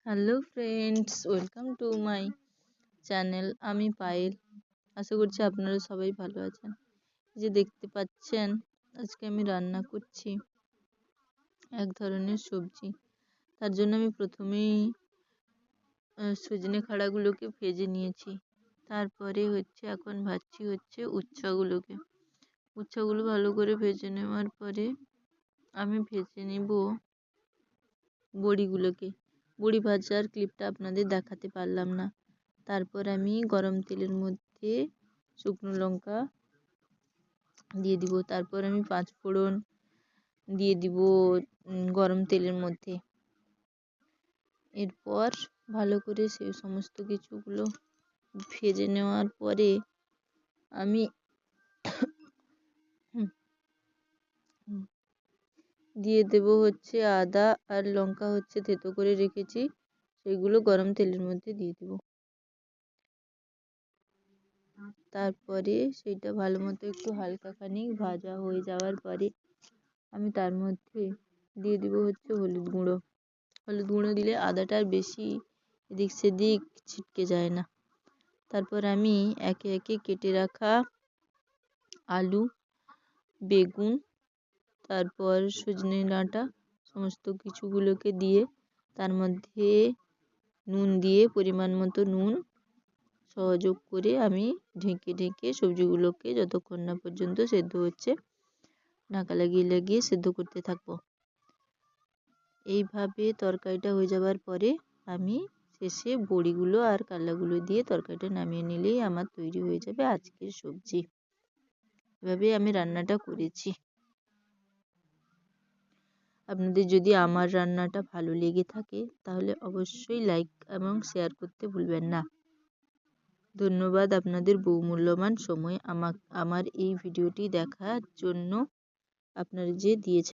Hello friends, welcome to my channel. আমি পায়েল। আশা করছি আপনারা সবাই ভালো আছেন। যে দেখতে পাচ্ছেন, আজকে আমি রান্না করছি এক ধরনের সবজি। তার জন্য আমি প্রথমেই সজনে খাড়াগুলোকে ভেজে নিয়েছি। তারপরে এখন ভাজছি উচ্ছেগুলোকে। উচ্ছেগুলো ভালো করে ভেজে নেওয়ার পরে আমি ভেজে নেব বড়িগুলোকে। বড়ি ভাজার ক্লিপটা আপনাদের দেখাতে পারলাম না। তারপর আমি গরম তেলের মধ্যে শুকনো লঙ্কা দিয়ে দিব। তারপর আমি 5 ফোড়ন দিয়ে দিব গরম তেলের মধ্যে। এরপর ভালো করে সেই সমস্ত কিছুগুলো ভেজে নেওয়ার পরে আমি দিয়ে দেব আদা আর লঙ্কা থেতো করে রেখেছি, সেগুলো গরম তেলের মধ্যে দিয়ে দেব। তারপরে সেইটা ভালো মতো একটু হালকা খানিক ভাজা হয়ে যাওয়ার পরে আমি তার মধ্যে দিয়ে দিব হলুদ গুঁড়ো। হলুদ গুঁড়ো দিলে আদাটা আর বেশি এদিক সেদিক ছিটকে যায় না। তারপর আমি একে একে কেটে রাখা আলু, বেগুন, তারপর সজনে ডাঁটা সমস্ত কিছুগুলোকে দিয়ে তার মধ্যে নুন দিয়ে পরিমাণ মতো নুন সহযোগ করে আমি ঢেকে ঢেকে সবজিগুলোকে যতক্ষণ না পর্যন্ত সেদ্ধ হচ্ছে ঢাকা লাগিয়ে সেদ্ধ করতে থাকবো। এইভাবে তরকারিটা হয়ে যাওয়ার পরে আমি শেষে বড়িগুলো আর কাল্লাগুলো দিয়ে তরকারিটা নামিয়ে নিলেই আমার তৈরি হয়ে যাবে আজকের সবজি। এভাবে আমি রান্নাটা করেছি। আপনাদের যদি আমার রান্নাটা ভালো লেগে থাকে তাহলে অবশ্যই লাইক এবং শেয়ার করতে ভুলবেন না। ধন্যবাদ আপনাদের বহুমূল্যবান সময় আমার এই ভিডিওটি দেখার জন্য আপনারা যে দিয়েছেন।